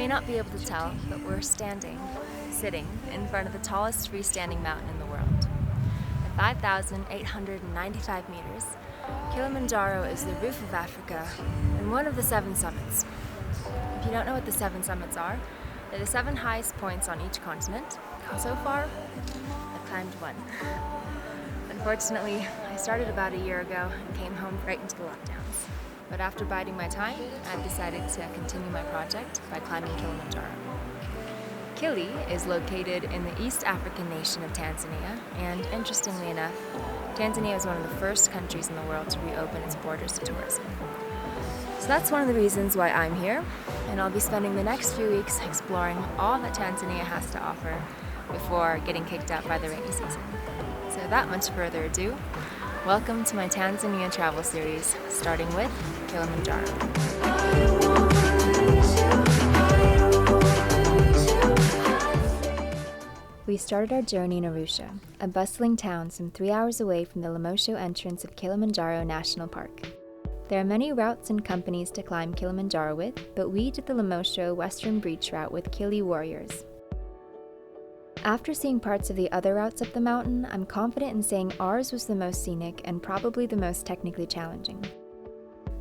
not be able to tell, but we're sitting in front of the tallest freestanding mountain in the world. At 5,895 meters, Kilimanjaro is the roof of Africa and one of the 7 summits. If you don't know what the 7 summits are, they're the 7 highest points on each continent. So far, I've climbed one. Unfortunately, I started about a year ago and came home right into the lockdowns. But after biding my time, I've decided to continue my project by climbing Kilimanjaro. Kili is located in the East African nation of Tanzania, and interestingly enough, Tanzania is one of the first countries in the world to reopen its borders to tourism. So that's one of the reasons why I'm here, and I'll be spending the next few weeks exploring all that Tanzania has to offer before getting kicked out by the rainy season. So without much further ado, welcome to my Tanzania travel series, starting with Kilimanjaro. We started our journey in Arusha, a bustling town some 3 hours away from the Lemosho entrance of Kilimanjaro National Park. There are many routes and companies to climb Kilimanjaro with, but we did the Lemosho Western Breach route with Kiliwarriors. After seeing parts of the other routes up the mountain, I'm confident in saying ours was the most scenic and probably the most technically challenging.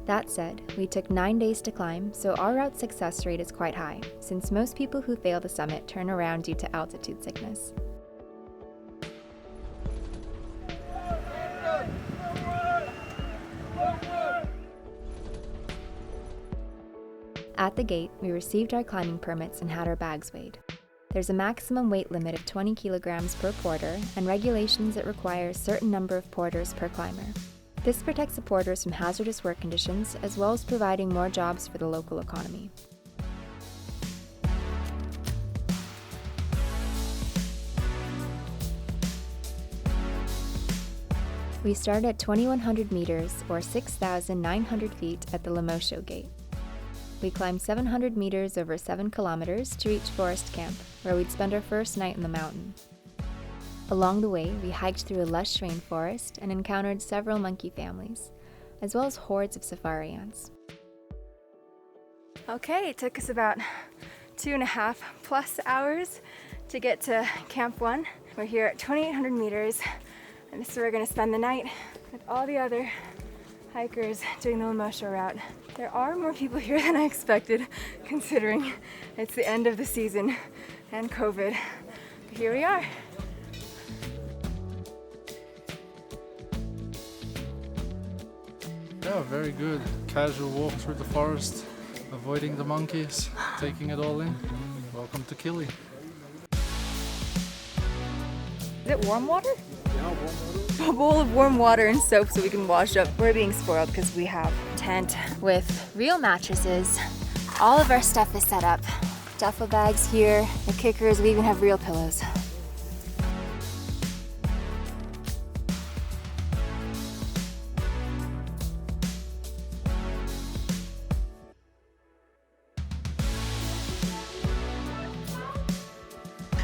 That said, we took 9 days to climb, so our route success rate is quite high, since most people who fail the summit turn around due to altitude sickness. At the gate, we received our climbing permits and had our bags weighed. There's a maximum weight limit of 20 kilograms per porter and regulations that require a certain number of porters per climber. This protects the porters from hazardous work conditions, as well as providing more jobs for the local economy. We start at 2,100 meters, or 6,900 feet at the Lemosho gate. We climbed 700 meters over 7 kilometers to reach Forest Camp, where we'd spend our first night in the mountain. Along the way, we hiked through a lush rainforest and encountered several monkey families, as well as hordes of safari ants. Okay, it took us about 2.5+ hours to get to Camp 1. We're here at 2,800 meters, and this is where we're going to spend the night with all the other hikers doing the Lemosho route. There are more people here than I expected, considering it's the end of the season and COVID. But here we are. Yeah, very good. Casual walk through the forest, avoiding the monkeys, taking it all in. Welcome to Kili. Is it warm water? Yeah, warm water. A bowl of warm water and soap so we can wash up. We're being spoiled because we have a tent with real mattresses. All of our stuff is set up. Duffel bags here. The kicker is we even have real pillows.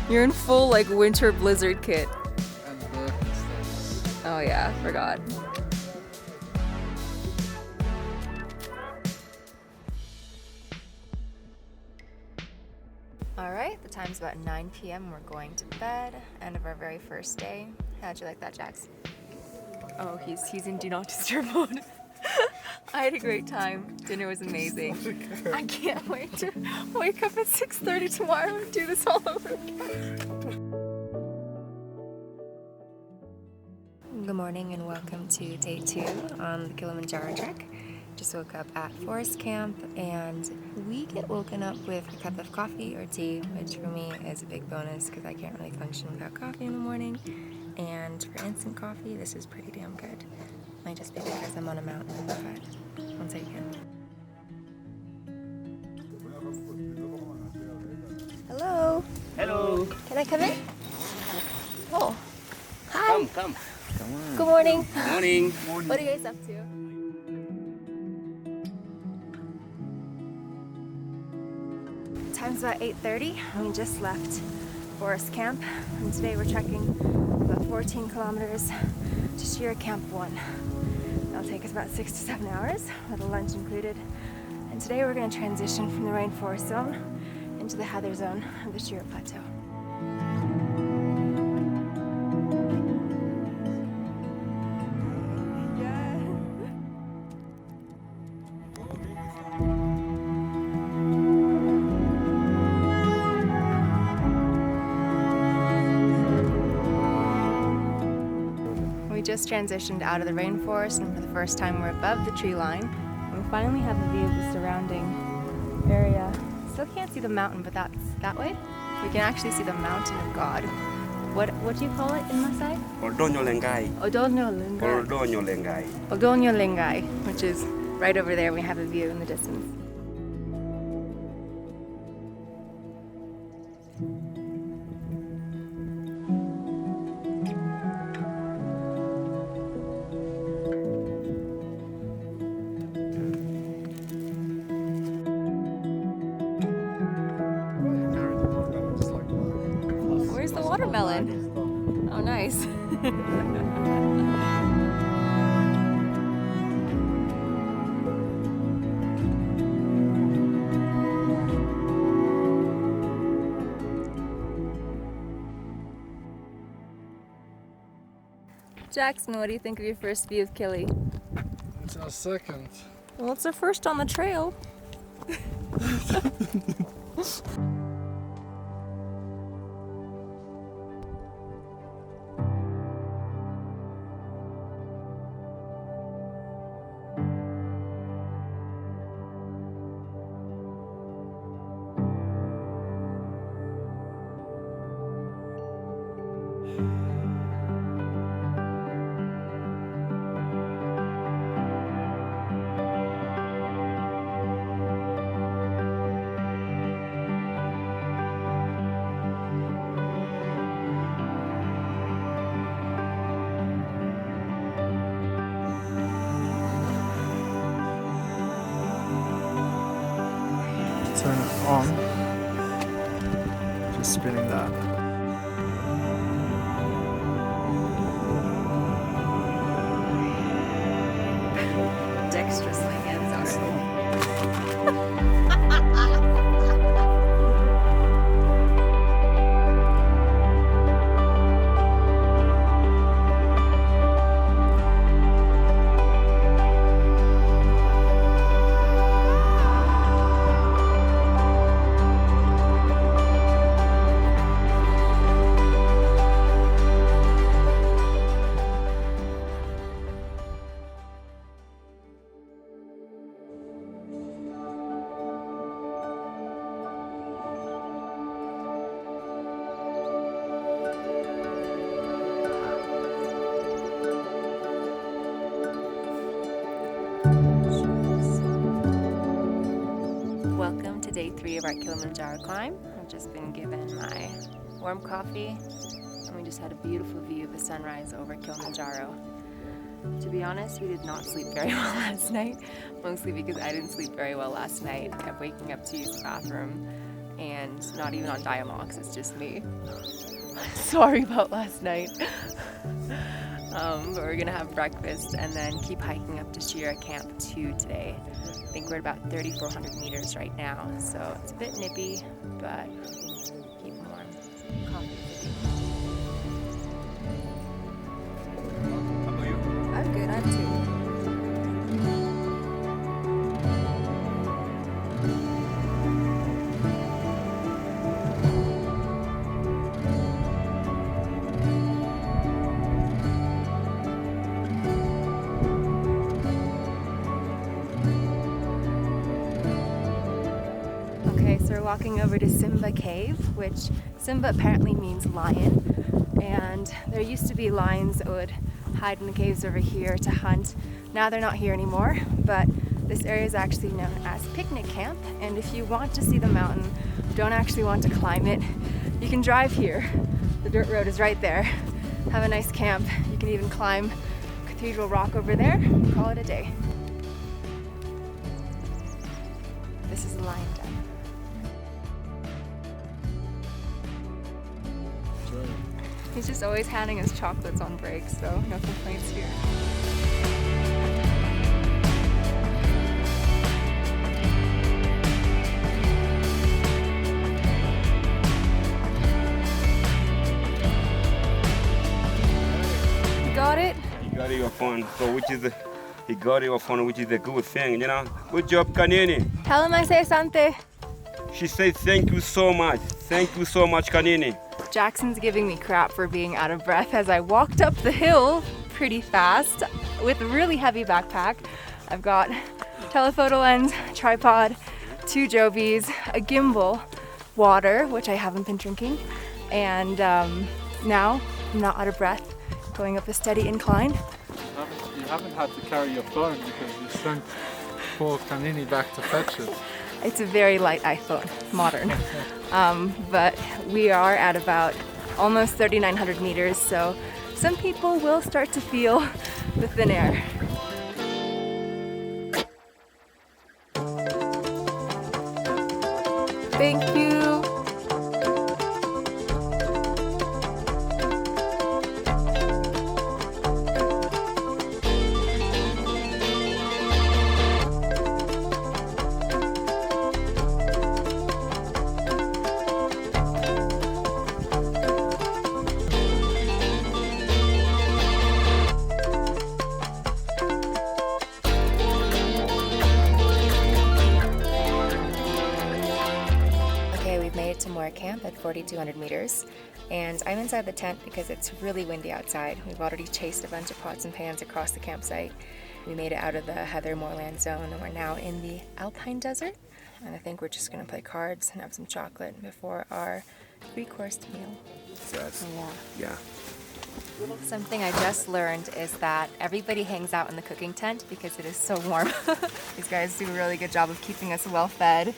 You're in full winter blizzard kit. And the Birkenstocks. Oh yeah, forgot. Alright, the time's about 9 p.m. We're going to bed. End of our very first day. How'd you like that, Jax? Oh, he's in do not disturb mode. I had a great time. Dinner was amazing. I can't wait to wake up at 6:30 tomorrow and do this all over again. Good morning and welcome to day 2 on the Kilimanjaro trek. Just woke up at Forest Camp and we get woken up with a cup of coffee or tea, which for me is a big bonus because I can't really function without coffee in the morning. And for instant coffee, this is pretty damn good. Might just be because I'm on a mountain, but I'll take it. Hello. Hello. Can I come in? Oh. Hi. Come. Good morning. Morning. What are you guys up to? Time's about 8:30 and we just left Forest Camp, and today we're trekking about 14 kilometers to Jewah Camp 1. That'll take us about 6 to 7 hours with a lunch included. And today we're going to transition from the rainforest zone into the heather zone of the Jewah Plateau. We just transitioned out of the rainforest, and for the first time we're above the tree line. And we finally have a view of the surrounding area. Still can't see the mountain, but that's that way. We can actually see the mountain of God. What do you call it in Maasai? Oldonyo Lengai. Oldonyo Lengai. Oldonyo Lengai. Oldonyo Lengai, which is right over there. We have a view in the distance. Where's the watermelon? Oh, nice. Jackson, what do you think of your first view of Kili? It's our second. Well, it's our first on the trail. Turn it on. Just spinning that. Dexterously hands on. Welcome to day 3 of our Kilimanjaro climb. I've just been given my warm coffee, and we just had a beautiful view of the sunrise over Kilimanjaro. To be honest, we did not sleep very well last night, mostly because I didn't sleep very well last night. I kept waking up to use the bathroom, and not even on Diamox, it's just me. Sorry about last night. But we're gonna have breakfast and then keep hiking up to Jewah Camp 2 today. I think we're at about 3,400 meters right now, so it's a bit nippy, but keep warm. Coffee. How about you? I'm good, I'm too. So we're walking over to Simba Cave, which Simba apparently means lion, and there used to be lions that would hide in the caves over here to hunt. Now they're not here anymore, but this area is actually known as Picnic Camp, and if you want to see the mountain, don't actually want to climb it, you can drive here. The dirt road is right there. Have a nice camp. You can even climb Cathedral Rock over there and call it a day. This is a lion den. He's just always handing us chocolates on break, so no complaints here. phone, so he got your phone, which is a good thing, you know. Good job, Kanini. Tell him I say Asante. She said thank you so much. Thank you so much, Kanini. Jackson's giving me crap for being out of breath as I walked up the hill pretty fast with a really heavy backpack. I've got telephoto lens, tripod, 2 Jovies, a gimbal, water, which I haven't been drinking, and now I'm not out of breath, going up a steady incline. You haven't had to carry your phone because you sent poor Kanini back to fetch it. It's a very light iPhone, modern. But we are at about almost 3,900 meters, so some people will start to feel the thin air. Thank you. To Moore Camp at 4,200 meters, and I'm inside the tent because it's really windy outside. We've already chased a bunch of pots and pans across the campsite. We made it out of the heather moorland zone, and we're now in the Alpine desert, and I think we're just going to play cards and have some chocolate before our 3-course meal. Yes. Yeah. Something I just learned is that everybody hangs out in the cooking tent because it is so warm. These guys do a really good job of keeping us well fed.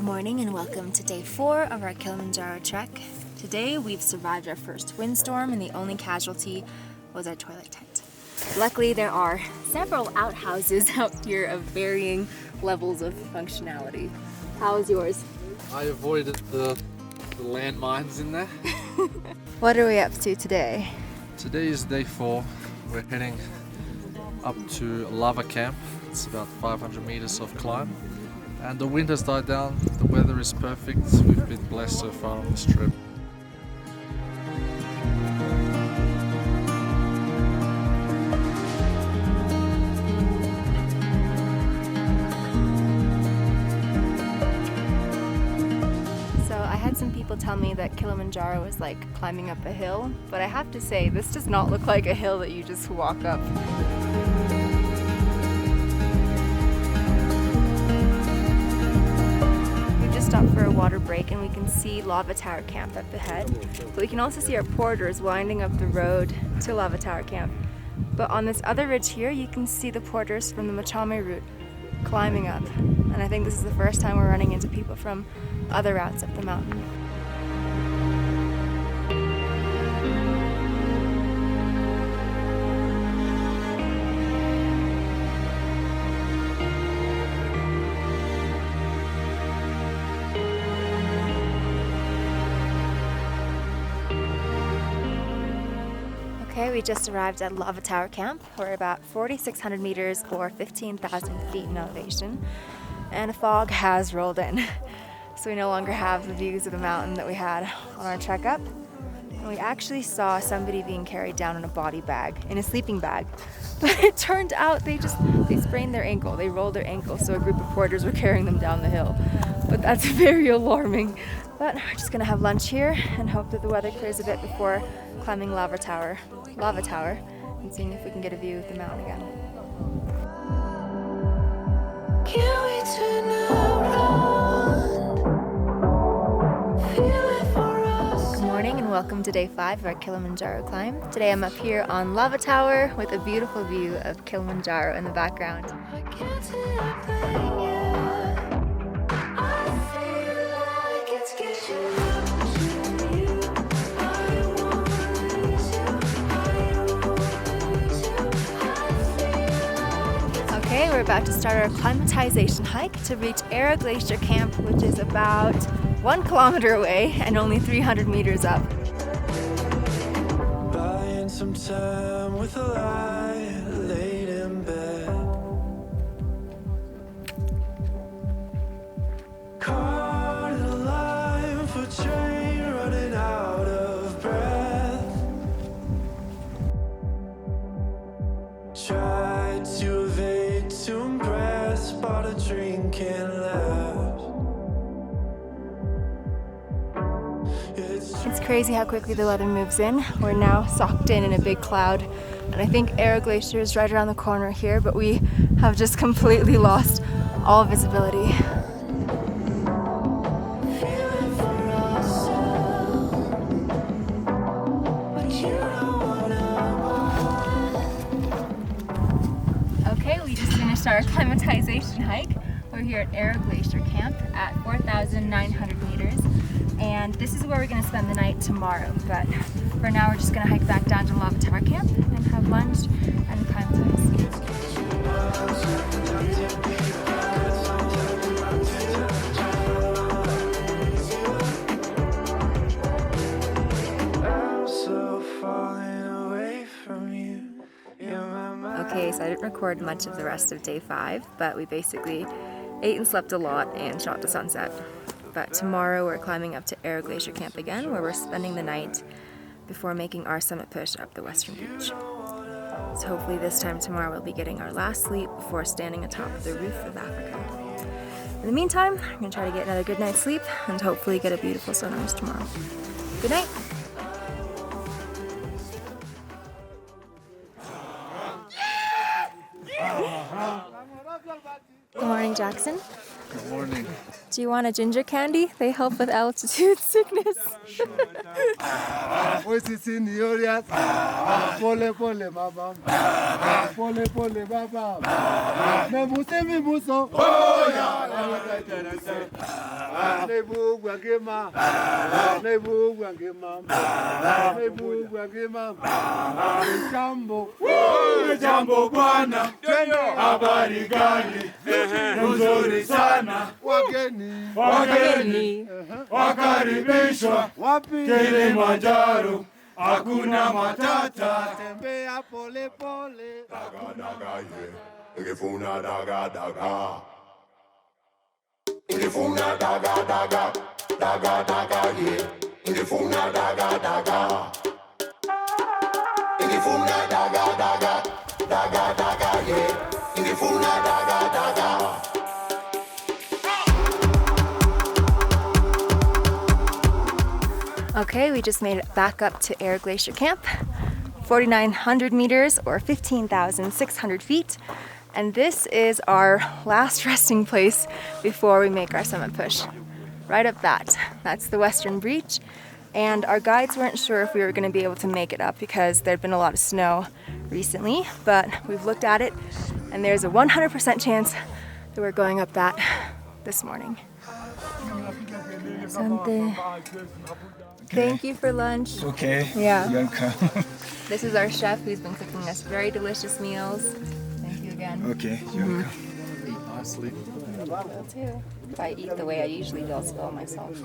Morning and welcome to day 4 of our Kilimanjaro trek. Today we've survived our first windstorm and the only casualty was our toilet tent. Luckily there are several outhouses out here of varying levels of functionality. How is yours? I avoided the landmines in there. What are we up to today? Today is day 4. We're heading up to Lava Camp. It's about 500 meters of climb. And the wind has died down, the weather is perfect, we've been blessed so far on this trip. So I had some people tell me that Kilimanjaro is like climbing up a hill, but I have to say this does not look like a hill that you just walk up. Stop for a water break and we can see Lava Tower Camp up ahead, but we can also see our porters winding up the road to Lava Tower Camp. But on this other ridge here you can see the porters from the Machame route climbing up, and I think this is the first time we're running into people from other routes up the mountain. Okay, we just arrived at Lava Tower Camp. We're about 4,600 meters or 15,000 feet in elevation, and a fog has rolled in. So we no longer have the views of the mountain that we had on our trek up. And we actually saw somebody being carried down in a body bag, in a sleeping bag. But it turned out they sprained their ankle, they rolled their ankle, so a group of porters were carrying them down the hill. But that's very alarming. But we're just gonna have lunch here and hope that the weather clears a bit before climbing Lava Tower, and seeing if we can get a view of the mountain again. Can we turn around? Feel it for us. Good morning and welcome to day 5 of our Kilimanjaro climb. Today I'm up here on Lava Tower with a beautiful view of Kilimanjaro in the background. I can't see it playing yet. I feel like it's getting close to you. I won't lose you. I won't lose you. I feel like Okay, we're about to start our acclimatization hike to reach Era Glacier Camp, which is about 1 kilometer away and only 300 meters up. Buying some time with a lie laid in bed. Caught in a line for train running out of breath. Tried to evade, to impress, bought a drink and left. It's crazy how quickly the weather moves in. We're now socked in a big cloud, and I think Era Glacier is right around the corner here, but we have just completely lost all visibility. Okay, we just finished our acclimatization hike. We're here at Era Glacier Camp at 4,900 meters. And this is where we're going to spend the night tomorrow. But for now, we're just going to hike back down to Lava Tower Camp and have lunch and acclimatize. I'm so falling away from you. Okay, so I didn't record much of the rest of day 5, but we basically ate and slept a lot and shot to sunset. But tomorrow we're climbing up to Era Glacier Camp again, where we're spending the night before making our summit push up the western beach. So hopefully this time tomorrow we'll be getting our last sleep before standing atop the roof of Africa. In the meantime, I'm going to try to get another good night's sleep and hopefully get a beautiful sunrise tomorrow. Good night! Good morning, Jackson. Good morning. Do you want a ginger candy? They help with altitude sickness. Pole pole baba. Pole pole baba. Mebuse mibuso. Oh ya. Nebu gwagema. Nebu gwagema. Nebu gwagema. Jambo. Jambo bwana, habari gani? Nzuri sana. Wageni wakaribishwa Wapi? Kilimanjaro, hakuna matata. Tembea pole pole. Daga daga ye, ngifuna daga daga. Ngifuna daga daga, daga daga ye, ngifuna daga daga. Ngifuna daga daga, daga daga ye, ngifuna daga daga. Okay, we just made it back up to Era Glacier Camp, 4,900 meters or 15,600 feet. And this is our last resting place before we make our summit push. Right up that's the western breach. And our guides weren't sure if we were going to be able to make it up because there'd been a lot of snow recently, but we've looked at it and there's a 100% chance that we're going up that this morning. Asante. Thank you for lunch. Okay. Yeah. You're welcome. This is our chef who's been cooking us very delicious meals. Thank you again. Okay, you're welcome. Nicely. Will too. If I eat the way I usually do, I'll spill myself.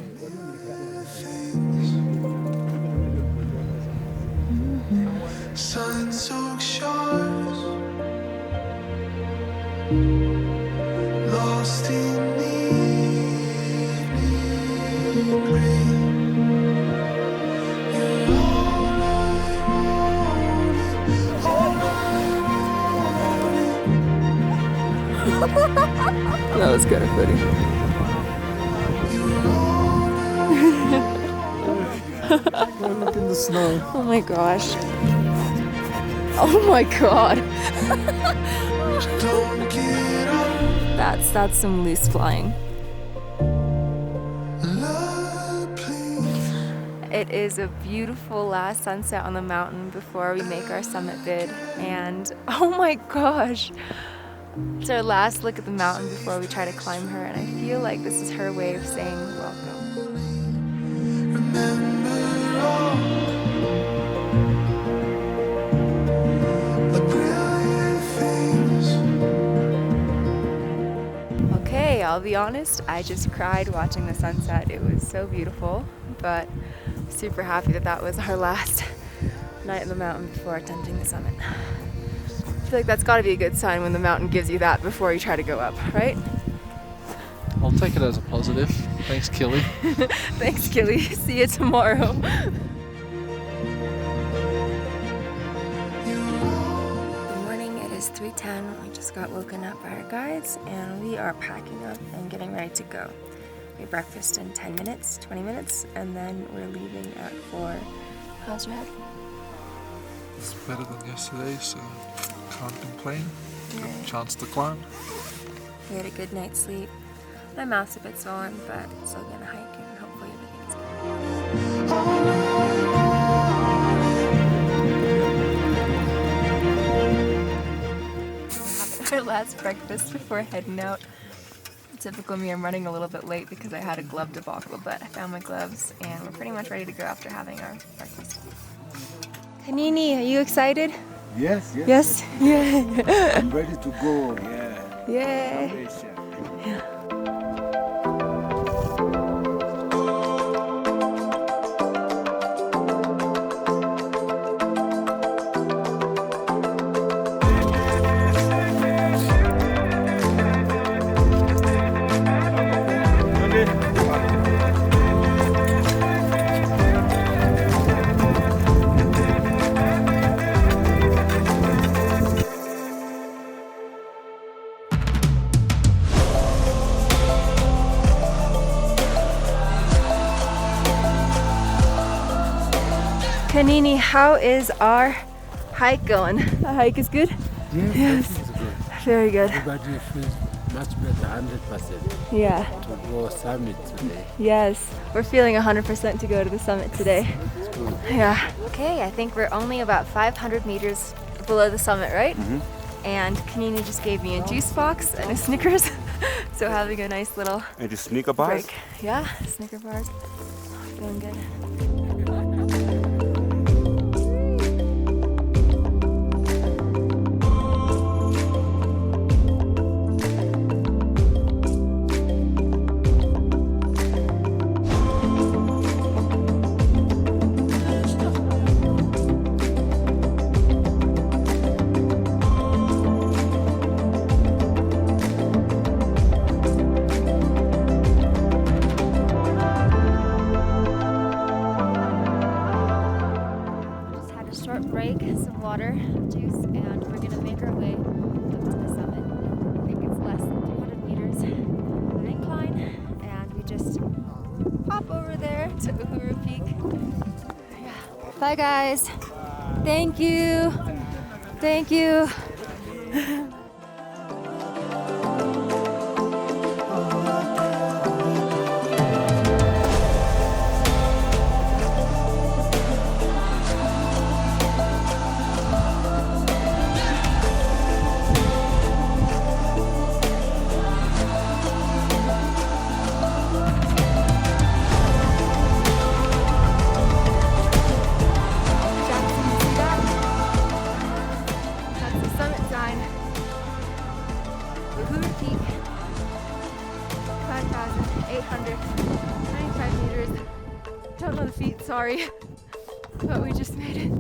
Sun-soaked shores, lost in evening rain. You're all I wanted, all I wanted. That was kind of funny. You're all I Look in the snow. Oh my gosh. Oh my god. Don't get up, That's some loose flying. love, please. It is a beautiful last sunset on the mountain before we make our summit bid. And oh my gosh. It's our last look at the mountain before we try to climb her, and I feel like this is her way of saying welcome. The brilliant things. Okay, I'll be honest, I just cried watching the sunset. It was so beautiful, but super happy that that was our last night in the mountain before attempting the summit. I feel like that's got to be a good sign when the mountain gives you that before you try to go up, right? I'll take it as a positive. Thanks, Kili. Thanks, Kili. See you tomorrow. Good morning, it is 3:10. We just got woken up by our guides and we are packing up and getting ready to go. We have breakfast in 10 minutes, 20 minutes, and then we're leaving at 4. How's your head? It's better than yesterday, so can't complain. Got a chance to climb. We had a good night's sleep. My mouth's a bit swollen, but still gonna hike and hopefully everything's good. Our last breakfast before heading out. Typical me, I'm running a little bit late because I had a glove debacle, but I found my gloves and we're pretty much ready to go after having our breakfast. Kanini, are you excited? Yes, yes. Yes? Yeah. I'm ready to go. Yeah. Yeah. Kanini, how is our hike going? The hike is good? Yes, that is good. Very good. Everybody feels much better, 100% Yeah. to go summit today. Yes. We're feeling 100% to go to the summit today. It's good. Yeah. Okay, I think we're only about 500 meters below the summit, right? And Kanini just gave me a juice box and a Snickers. So having a nice little And the sneaker bars. break. Yeah, Snicker bars. Feeling good. Short break, some water, juice, and we're gonna make our way up to the summit. I think it's less than 300 meters of an incline, and we just hop over there to Uhuru Peak. Yeah. Bye guys. Thank you. Thank you. Jackson, you see that? That's the summit sign. Uhuru Peak, 5,895 meters. Don't know the feet, sorry. But we just made it.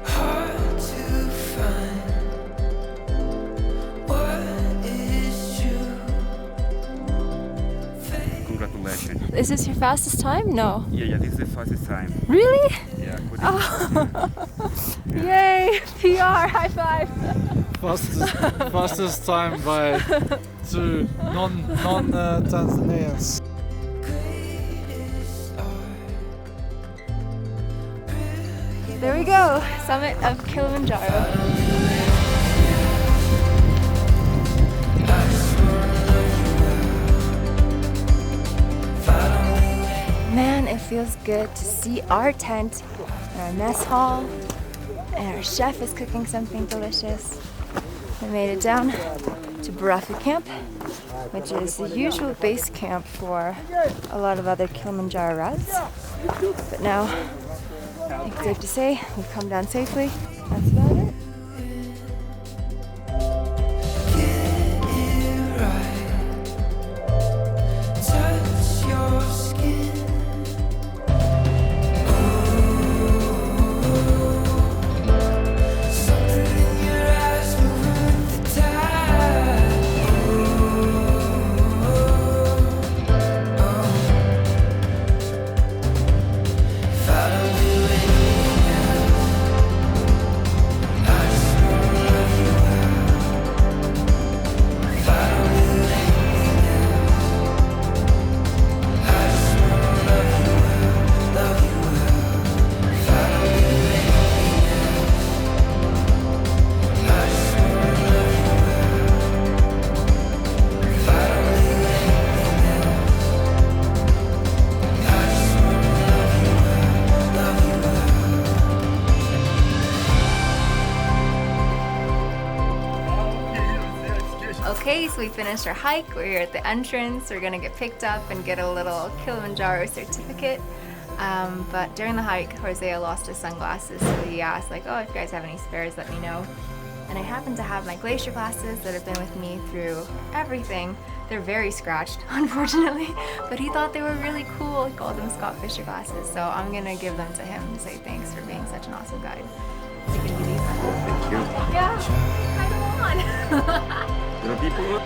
Hard to find what is true. Is this your fastest time? No. Yeah, this is the fastest time. Really? Yeah, good. Yay! PR, high five! Fastest time by two non-Tanzanians. There we go, summit of Kilimanjaro. Man, it feels good to see our tent and our mess hall, and our chef is cooking something delicious. We made it down to Barafu Camp, which is the usual base camp for a lot of other Kilimanjaro routes. But now, I think it's safe to say we've come down safely. That's about it. Okay, so we finished our hike. We're here at the entrance. We're gonna get picked up and get a little Kilimanjaro certificate. But during the hike, Hosea lost his sunglasses, so he asked like, oh, if you guys have any spares, let me know. And I happen to have my glacier glasses that have been with me through everything. They're very scratched, unfortunately, but he thought they were really cool. He called them Scott Fisher glasses, so I'm gonna give them to him to say thanks for being such an awesome guide. So you can use these. Thank you. Yeah, try them on. Little people.